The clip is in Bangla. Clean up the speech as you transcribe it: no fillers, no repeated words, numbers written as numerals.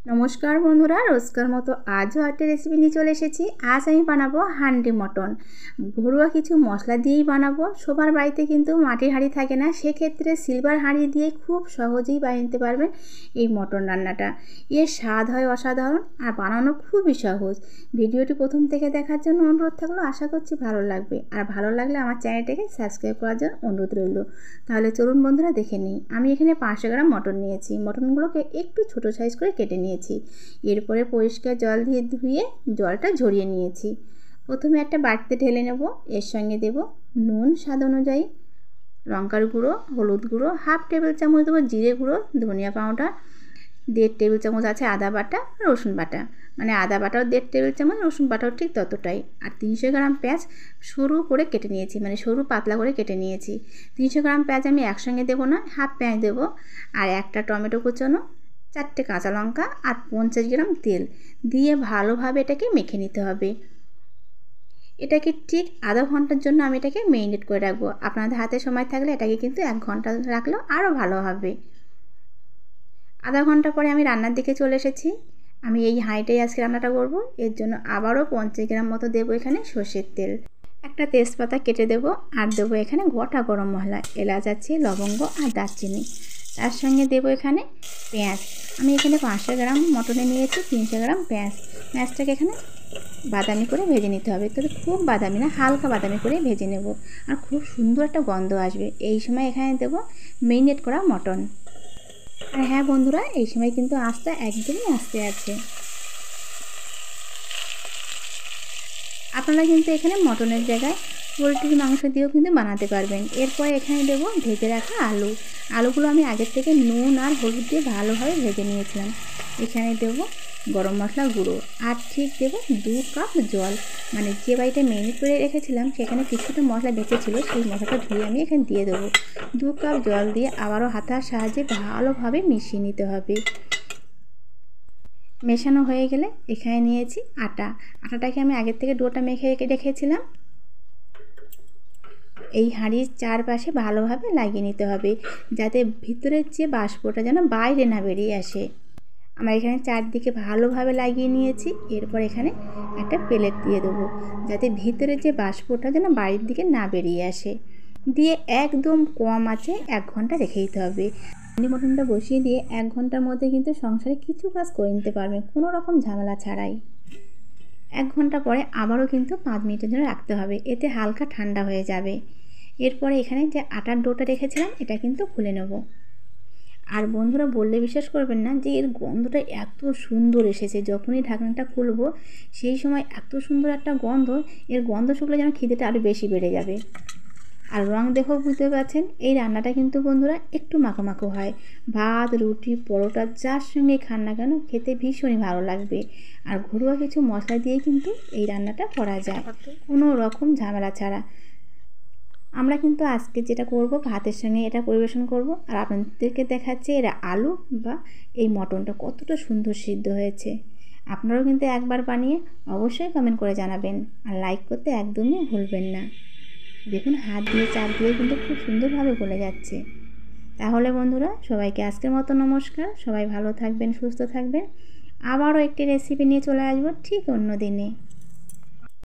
নমস্কার বন্ধুরা, রোজকার মতো আজও একটা রেসিপি নিয়ে চলে এসেছি। আজ আমি বানাবো হান্ডি মটন। ঘরোয়া কিছু মশলা দিয়েই বানাবো। সবার বাড়িতে কিন্তু মাটির হাঁড়ি থাকে না, সেক্ষেত্রে সিলভার হাঁড়ি দিয়ে খুব সহজেই বানিয়ে নিতে পারবেন এই মটন রান্নাটা। এর স্বাদ হয় অসাধারণ আর বানানো খুবই সহজ। ভিডিওটি প্রথম থেকে দেখার জন্য অনুরোধ থাকলো, আশা করছি ভালো লাগবে। আর ভালো লাগলে আমার চ্যানেলটাকে সাবস্ক্রাইব করার জন্য অনুরোধ রইল। তাহলে চলুন বন্ধুরা দেখে নিই। আমি এখানে 500 গ্রাম মটন নিয়েছি। মটনগুলোকে একটু ছোটো সাইজ করে কেটে নিয়েছি। এরপরে পরিষ্কার জল দিয়ে ধুয়ে জলটা ঝরিয়ে নিয়েছি। প্রথমে একটা বাটিতে ঢেলে নেব। এর সঙ্গে দেব নুন স্বাদ অনুযায়ী, লঙ্কার গুঁড়ো, হলুদ গুঁড়ো, হাফ টেবিল চামচ দেবো জিরে গুঁড়ো, ধনিয়া পাউডার, 1.5 টেবিল চামচ আছে আদা বাটা, রসুন বাটা। মানে আদা বাটাও 1.5 টেবিল চামচ, রসুন বাটাও ঠিক ততটাই। আর 300 গ্রাম পেঁয়াজ সরু করে কেটে নিয়েছি, মানে সরু পাতলা করে কেটে নিয়েছি। 300 গ্রাম পেঁয়াজ আমি একসঙ্গে দেবো না, হাফ পেঁয়াজ দেবো। আর একটা টমেটো কুচোনো, 4টে কাঁচা লঙ্কা আর 50 গ্রাম তেল দিয়ে ভালোভাবে এটাকে মেখে নিতে হবে। এটাকে ঠিক আধা ঘন্টার জন্য আমি এটাকে মেরিনেট করে রাখবো। আপনাদের হাতে সময় থাকলে এটাকে কিন্তু 1 ঘন্টা রাখলেও আরও ভালো হবে। আধা ঘন্টা পরে আমি রান্নার দিকে চলে এসেছি। আমি এই হাঁড়িটাই আজকে রান্নাটা করব। এর জন্য আবারও 50 গ্রাম মতো দেবো এখানে সর্ষের তেল। একটা তেজপাতা কেটে দেবো আর দেবো এখানে গোটা গরম মশলা, এলাচ আছে, লবঙ্গ আর দারচিনি। তার সঙ্গে দেবো এখানে পেঁয়াজ। আমি এখানে 500 গ্রাম মটনে নিয়েছি 300 গ্রাম পেঁয়াজ। পেঁয়াজটাকে এখানে বাদামি করে ভেজে নিতে হবে, তবে খুব বাদামি না, হালকা বাদামি করে ভেজে নেব। আর খুব সুন্দর একটা গন্ধ আসবে। এই সময় এখানে দেবো মেরিনেট করা মটন। আর হ্যাঁ বন্ধুরা, এই সময় কিন্তু আঁচটা একদমই আস্তে আছে। আপনারা কিন্তু এখানে মটনের জায়গায় পোলট্রির মাংস দিয়েও কিন্তু বানাতে পারবেন। এরপরে এখানে দেবো ভেজে রাখা আলু। আলুগুলো আমি আগের থেকে নুন আর হলুদ দিয়ে ভালোভাবে ভেজে নিয়েছিলাম। এখানে দেবো গরম মশলা গুঁড়ো আর ঠিক দেবো 2 কাপ জল। মানে যে বাড়িটা মেরিনেট করে রেখেছিলাম সেখানে কিছুটা মশলা বেঁচেছিল, সেই মশলাটা ধুয়ে আমি এখানে দিয়ে দেবো। 2 কাপ জল দিয়ে আবারও হাতার সাহায্যে ভালোভাবে মিশিয়ে নিতে হবে। মেশানো হয়ে গেলে এখানে নিয়েছি আটাটাকে আমি আগের থেকে ডোটা মেখে রেখেছিলাম। এই হাঁড়ির চারপাশে ভালোভাবে লাগিয়ে নিতে হবে, যাতে ভিতরের যে বাষ্পটা যেন বাইরে না বেরিয়ে আসে। আমার এখানে চারদিকে ভালোভাবে লাগিয়ে নিয়েছি। এরপর এখানে একটা প্লেট দিয়ে দেবো, যাতে ভিতরের যে বাষ্পটা যেন বাইরের দিকে না বেরিয়ে আসে। দিয়ে একদম কম আঁচে 1 ঘন্টা রেখে দিতে হবে। হাঁড়ি মটনটা বসিয়ে দিয়ে 1 ঘন্টার মধ্যে কিন্তু সংসারে কিছু কাজ করে নিতে পারবেন কোনো রকম ঝামেলা ছাড়াই। 1 ঘন্টা পরে আবারও কিন্তু 5 মিনিটের জন্য রাখতে হবে, এতে হালকা ঠান্ডা হয়ে যাবে। এরপরে এখানে যে আটার ডোটা রেখেছিলাম এটা কিন্তু খুলে নেব। আর বন্ধুরা বললে বিশ্বাস করবেন না যে এর গন্ধটা এত সুন্দর এসেছে। যখনই ঢাকনাটা খুলবো সেই সময় এত সুন্দর একটা গন্ধ, এর গন্ধ শুকলে যেন খিদেটা আরও বেশি বেড়ে যাবে। আর রং দেখো বুঝতে পারছেন। এই রান্নাটা কিন্তু বন্ধুরা একটু মাখো হয়। ভাত, রুটি, পরোটা যার সঙ্গে খান না কেন খেতে ভীষণই ভালো লাগবে। আর ঘরোয়া কিছু মশলা দিয়ে কিন্তু এই রান্নাটা করা যায় কোনো রকম ঝামেলা ছাড়া। আমরা কিন্তু আজকে যেটা করব ভাতের সঙ্গে এটা পরিবেশন করব। আর আপনাদেরকে দেখাচ্ছি এরা আলু বা এই মটনটা কতটা সুন্দর সিদ্ধ হয়েছে। আপনারাও কিন্তু একবার বানিয়ে অবশ্যই কমেন্ট করে জানাবেন আর লাইক করতে একদমই ভুলবেন না। দেখুন হাত দিয়ে চাপ দিয়ে কিন্তু খুব সুন্দরভাবে গলে যাচ্ছে। তাহলে বন্ধুরা সবাইকে আজকের মতো নমস্কার। সবাই ভালো থাকবেন, সুস্থ থাকবেন। আবারও একটি রেসিপি নিয়ে চলে আসবো ঠিক অন্য দিনে।